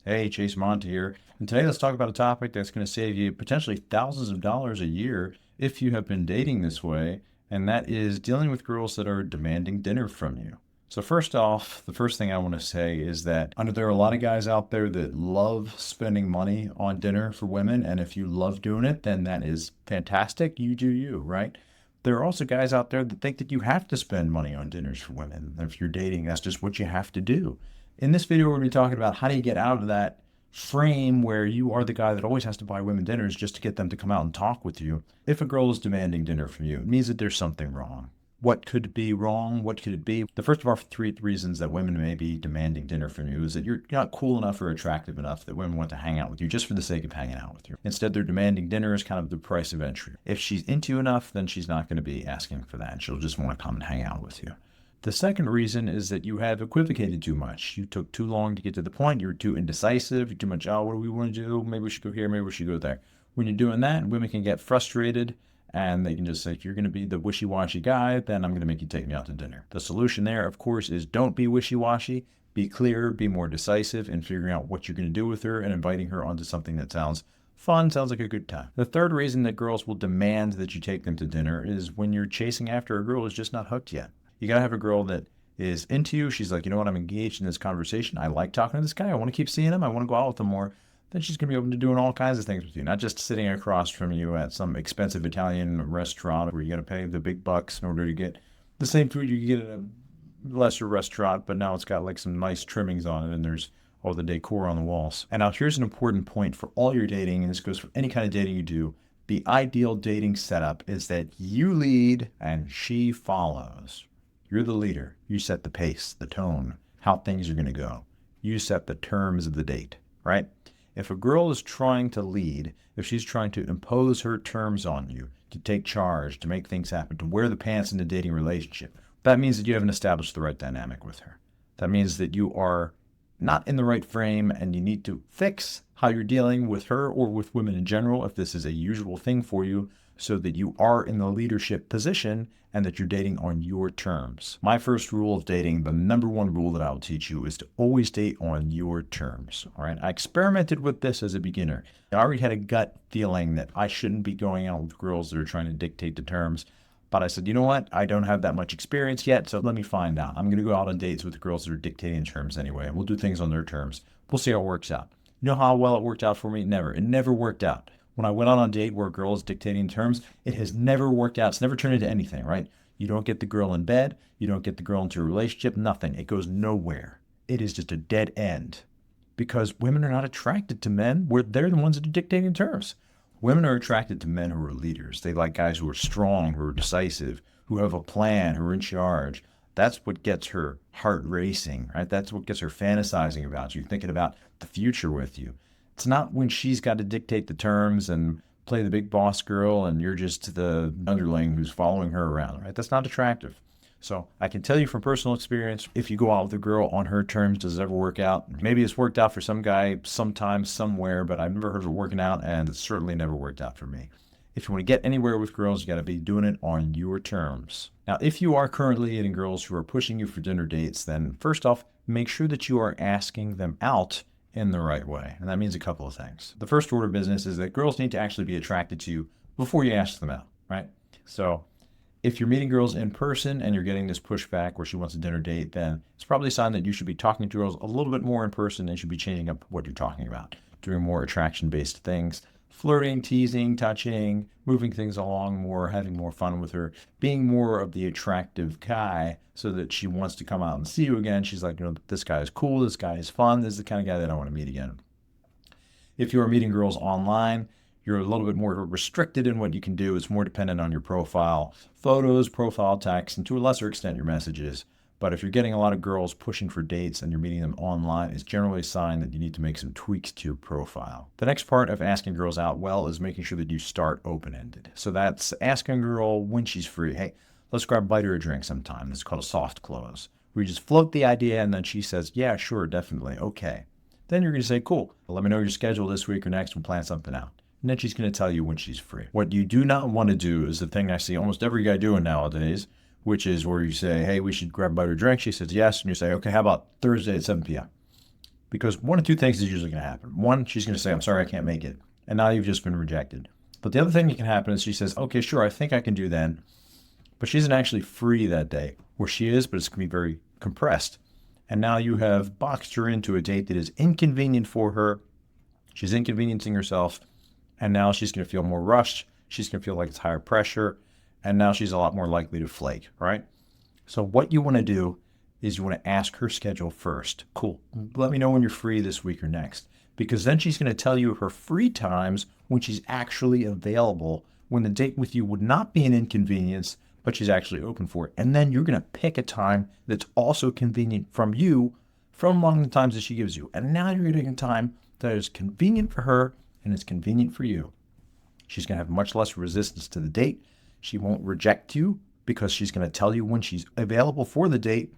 Hey, Chase Monte here. And today let's talk about a topic that's going to save you potentially thousands of dollars a year if you have been dating this way, and that is dealing with girls that are demanding dinner from you. So first off, the first thing I want to say is that I know there are a lot of guys out there that love spending money on dinner for women, and if you love doing it, then that is fantastic. You do you, right? There are also guys out there that think that you have to spend money on dinners for women. If you're dating, that's just what you have to do. In this video, we're going to be talking about how do you get out of that frame where you are the guy that always has to buy women dinners just to get them to come out and talk with you. If a girl is demanding dinner from you, it means that there's something wrong. What could be wrong? What could it be? The first of our three reasons that women may be demanding dinner from you is that you're not cool enough or attractive enough that women want to hang out with you just for the sake of hanging out with you. Instead, they're demanding dinner as kind of the price of entry. If she's into you enough, then she's not going to be asking for that. She'll just want to come and hang out with you. The second reason is that you have equivocated too much. You took too long to get to the point. You're too indecisive. You're too much, oh, what do we want to do? Maybe we should go here. Maybe we should go there. When you're doing that, women can get frustrated and they can just say, if you're going to be the wishy-washy guy, then I'm going to make you take me out to dinner. The solution there, of course, is don't be wishy-washy. Be clear, be more decisive in figuring out what you're going to do with her and inviting her onto something that sounds fun, sounds like a good time. The third reason that girls will demand that you take them to dinner is when you're chasing after a girl who's just not hooked yet. You got to have a girl that is into you. She's like, you know what? I'm engaged in this conversation. I like talking to this guy. I want to keep seeing him. I want to go out with him more. Then she's going to be open to doing all kinds of things with you, not just sitting across from you at some expensive Italian restaurant where you got to pay the big bucks in order to get the same food you get at a lesser restaurant, but now it's got like some nice trimmings on it and there's all the decor on the walls. And now here's an important point for all your dating, and this goes for any kind of dating you do. The ideal dating setup is that you lead and she follows. You're the leader. You set the pace, the tone, how things are going to go. You set the terms of the date, right? If a girl is trying to lead, if she's trying to impose her terms on you, to take charge, to make things happen, to wear the pants in the dating relationship, that means that you haven't established the right dynamic with her. That means that you are not in the right frame and you need to fix how you're dealing with her or with women in general, if this is a usual thing for you, so that you are in the leadership position and that you're dating on your terms. My first rule of dating, the number one rule that I will teach you, is to always date on your terms. All right. I experimented with this as a beginner. I already had a gut feeling that I shouldn't be going out with girls that are trying to dictate the terms. But I said, you know what? I don't have that much experience yet, so let me find out. I'm going to go out on dates with girls that are dictating terms anyway. We'll do things on their terms. We'll see how it works out. You know how well it worked out for me? Never. It never worked out. When I went on a date where a girl is dictating terms, it has never worked out. It's never turned into anything, right? You don't get the girl in bed. You don't get the girl into a relationship. Nothing. It goes nowhere. It is just a dead end because women are not attracted to men where they're the ones that are dictating terms. Women are attracted to men who are leaders. They like guys who are strong, who are decisive, who have a plan, who are in charge. That's what gets her heart racing, right? That's what gets her fantasizing about you, thinking about the future with you. It's not when she's got to dictate the terms and play the big boss girl and you're just the underling who's following her around, right? That's not attractive. So I can tell you from personal experience, if you go out with a girl on her terms, does it ever work out? Maybe it's worked out for some guy sometime, somewhere, but I've never heard of it working out, and it's certainly never worked out for me. If you want to get anywhere with girls, you got to be doing it on your terms. Now, if you are currently dating girls who are pushing you for dinner dates, then first off, make sure that you are asking them out in the right way. And that means a couple of things. The first order of business is that girls need to actually be attracted to you before you ask them out, right? So if you're meeting girls in person and you're getting this pushback where she wants a dinner date, then it's probably a sign that you should be talking to girls a little bit more in person and should be changing up what you're talking about, doing more attraction-based things, flirting, teasing, touching, moving things along more, having more fun with her, being more of the attractive guy so that she wants to come out and see you again. She's like, you know, this guy is cool, this guy is fun, this is the kind of guy that I want to meet again. If you are meeting girls online, you're a little bit more restricted in what you can do. It's more dependent on your profile photos, profile text, and to a lesser extent, your messages. But if you're getting a lot of girls pushing for dates and you're meeting them online, it's generally a sign that you need to make some tweaks to your profile. The next part of asking girls out well is making sure that you start open-ended. So that's asking a girl when she's free. Hey, let's grab a bite or a drink sometime. This is called a soft close. We just float the idea and then she says, yeah, sure, definitely, okay. Then you're going to say, cool, well, let me know your schedule this week or next. We'll plan something out. And then she's going to tell you when she's free. What you do not want to do is the thing I see almost every guy doing nowadays, which is where you say, hey, we should grab a bite or drink. She says yes. And you say, okay, how about Thursday at 7 p.m.? Because one of two things is usually going to happen. One, she's going to say, I'm sorry, I can't make it. And now you've just been rejected. But the other thing that can happen is she says, okay, sure, I think I can do then. But she isn't actually free that day. Where she is, but it's going to be very compressed. And now you have boxed her into a date that is inconvenient for her. She's inconveniencing herself. And now she's going to feel more rushed. She's going to feel like it's higher pressure. And now she's a lot more likely to flake, right? So what you want to do is you want to ask her schedule first. Cool. Let me know when you're free this week or next. Because then she's going to tell you her free times when she's actually available, when the date with you would not be an inconvenience, but she's actually open for it. And then you're going to pick a time that's also convenient from you from among the times that she gives you. And now you're getting a time that is convenient for her and it's convenient for you. She's going to have much less resistance to the date. She won't reject you because she's going to tell you when she's available for the date.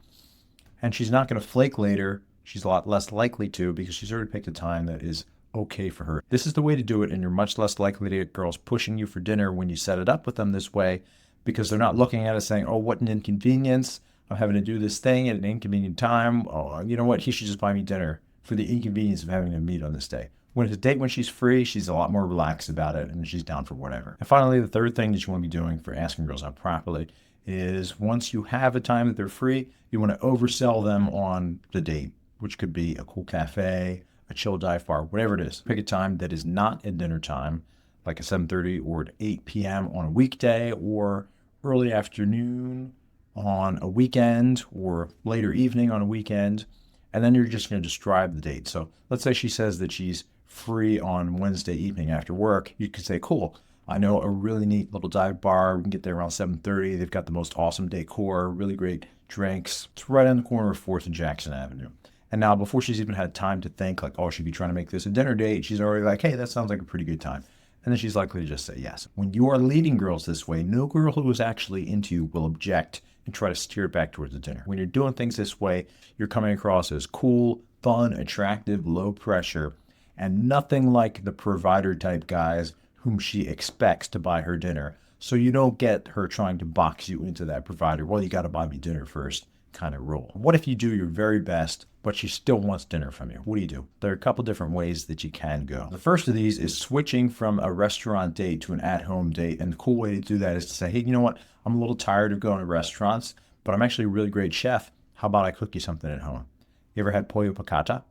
And she's not going to flake later. She's a lot less likely to because she's already picked a time that is okay for her. This is the way to do it, and you're much less likely to get girls pushing you for dinner when you set it up with them this way because they're not looking at it saying, oh, what an inconvenience. I'm having to do this thing at an inconvenient time. Oh, you know what? He should just buy me dinner for the inconvenience of having to meet on this day. When it's a date when she's free, she's a lot more relaxed about it and she's down for whatever. And finally, the third thing that you want to be doing for asking girls out properly is once you have a time that they're free, you want to oversell them on the date, which could be a cool cafe, a chill dive bar, whatever it is. Pick a time that is not at dinner time, like at 7:30 or at 8 p.m. on a weekday or early afternoon on a weekend or later evening on a weekend. And then you're just going to describe the date. So let's say she says that she's free on Wednesday evening after work. You could say, cool, I know a really neat little dive bar. We can get there around 7:30. They've got the most awesome decor, really great drinks. It's right on the corner of 4th and Jackson Avenue. And now before she's even had time to think like, oh, she'd be trying to make this a dinner date, she's already like, hey, that sounds like a pretty good time. And then she's likely to just say yes. When you are leading girls this way, no girl who is actually into you will object and try to steer it back towards the dinner. When you're doing things this way, you're coming across as cool, fun, attractive, low pressure, and nothing like the provider type guys whom she expects to buy her dinner. So you don't get her trying to box you into that provider, well, you got to buy me dinner first kind of role. What if you do your very best, but she still wants dinner from you? What do? There are a couple different ways that you can go. The first of these is switching from a restaurant date to an at-home date. And the cool way to do that is to say, hey, you know what? I'm a little tired of going to restaurants, but I'm actually a really great chef. How about I cook you something at home? You ever had pollo piccata?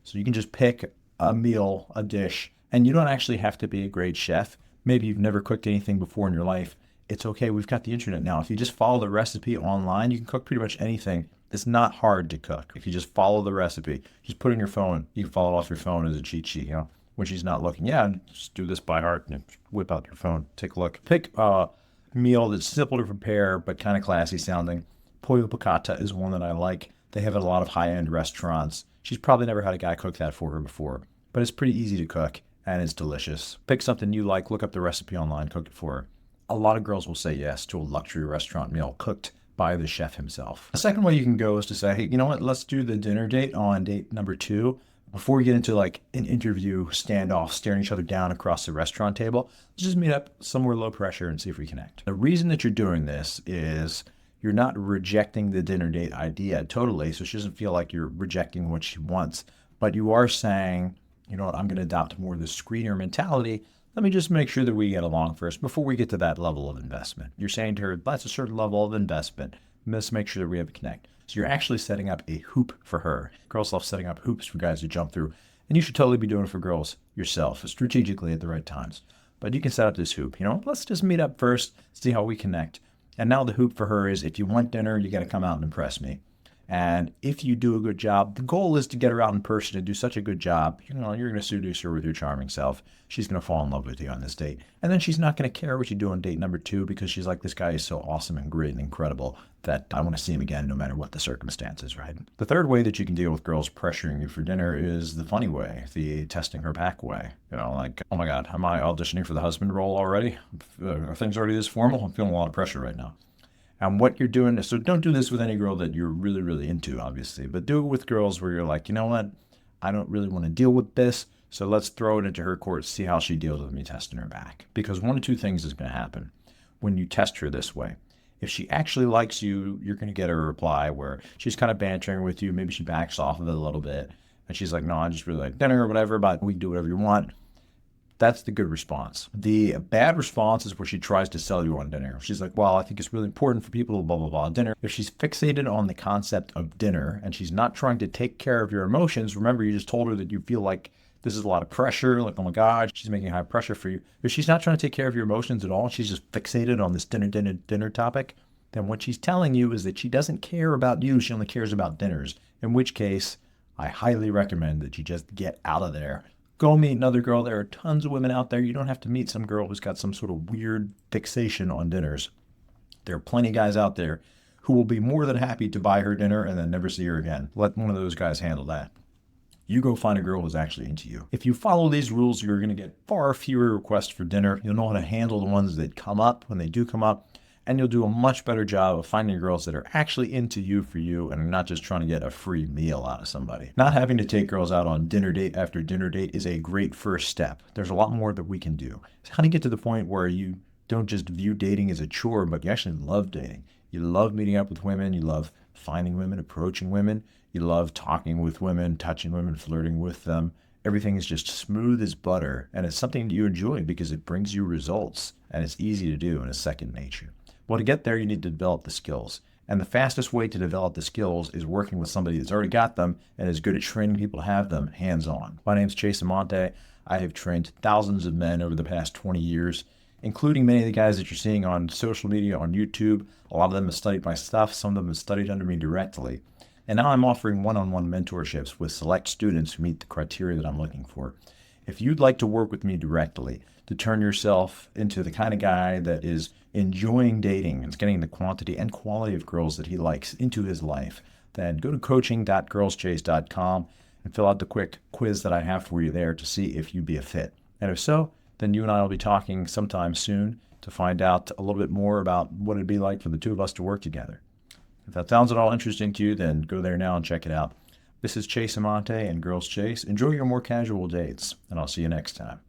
So you can just pick a meal, a dish, and you don't actually have to be a great chef. Maybe you've never cooked anything before in your life. It's okay. We've got the internet now. If you just follow the recipe online, you can cook pretty much anything. It's not hard to cook. If you just follow the recipe, just put it in your phone. You can follow it off your phone as a cheat sheet, you know, when she's not looking. Yeah, just do this by heart and whip out your phone. Take a look. Pick a meal that's simple to prepare, but kind of classy sounding. Pollo piccata is one that I like. They have it at a lot of high-end restaurants. She's probably never had a guy cook that for her before, but it's pretty easy to cook and it's delicious. Pick something you like, look up the recipe online, cook it for her. A lot of girls will say yes to a luxury restaurant meal cooked by the chef himself. The second way you can go is to say, hey, you know what? Let's do the dinner date on date number 2. Before we get into like an interview standoff, staring each other down across the restaurant table, let's just meet up somewhere low pressure and see if we connect. The reason that you're doing this is you're not rejecting the dinner date idea totally, so she doesn't feel like you're rejecting what she wants, but you are saying, you know what, I'm going to adopt more of the screener mentality. Let me just make sure that we get along first before we get to that level of investment. You're saying to her, that's a certain level of investment. Let's make sure that we have a connect. So you're actually setting up a hoop for her. Girls love setting up hoops for guys to jump through. And you should totally be doing it for girls yourself, strategically at the right times. But you can set up this hoop. You know, let's just meet up first, see how we connect. And now the hoop for her is, if you want dinner, you got to come out and impress me. And if you do a good job, the goal is to get her out in person and do such a good job. You know, you're going to seduce her with your charming self. She's going to fall in love with you on this date. And then she's not going to care what you do on date number 2 because she's like, this guy is so awesome and great and incredible that I want to see him again no matter what the circumstances, right? The third way that you can deal with girls pressuring you for dinner is the funny way, the testing her back way. You know, like, oh my God, am I auditioning for the husband role already? Are things already this formal? I'm feeling a lot of pressure right now. And what you're doing is, so don't do this with any girl that you're really, really into, obviously, but do it with girls where you're like, you know what, I don't really want to deal with this, so let's throw it into her court, see how she deals with me testing her back. Because one of two things is going to happen when you test her this way. If she actually likes you, you're going to get a reply where she's kind of bantering with you, maybe she backs off of it a little bit, and she's like, no, I just really like dinner or whatever, but we can do whatever you want. That's the good response. The bad response is where she tries to sell you on dinner. She's like, well, I think it's really important for people, blah, blah, blah, dinner. If she's fixated on the concept of dinner and she's not trying to take care of your emotions, remember, you just told her that you feel like this is a lot of pressure, like, oh my God, she's making high pressure for you. If she's not trying to take care of your emotions at all, she's just fixated on this dinner topic, then what she's telling you is that she doesn't care about you. She only cares about dinners, in which case I highly recommend that you just get out of there. Go meet another girl. There are tons of women out there. You don't have to meet some girl who's got some sort of weird fixation on dinners. There are plenty of guys out there who will be more than happy to buy her dinner and then never see her again. Let one of those guys handle that. You go find a girl who's actually into you. If you follow these rules, you're going to get far fewer requests for dinner. You'll know how to handle the ones that come up when they do come up. And you'll do a much better job of finding girls that are actually into you for you and are not just trying to get a free meal out of somebody. Not having to take girls out on dinner date after dinner date is a great first step. There's a lot more that we can do. It's how to get to the point where you don't just view dating as a chore, but you actually love dating. You love meeting up with women. You love finding women, approaching women. You love talking with women, touching women, flirting with them. Everything is just smooth as butter. And it's something that you enjoy because it brings you results. And it's easy to do and it's second nature. Well, to get there, you need to develop the skills. And the fastest way to develop the skills is working with somebody that's already got them and is good at training people to have them hands-on. My name's Chase Amante. I have trained thousands of men over the past 20 years, including many of the guys that you're seeing on social media, on YouTube. A lot of them have studied my stuff. Some of them have studied under me directly. And now I'm offering one-on-one mentorships with select students who meet the criteria that I'm looking for. If you'd like to work with me directly to turn yourself into the kind of guy that is enjoying dating and getting the quantity and quality of girls that he likes into his life, then go to coaching.girlschase.com and fill out the quick quiz that I have for you there to see if you'd be a fit. And if so, then you and I will be talking sometime soon to find out a little bit more about what it'd be like for the two of us to work together. If that sounds at all interesting to you, then go there now and check it out. This is Chase Amante and Girls Chase. Enjoy your more casual dates, and I'll see you next time.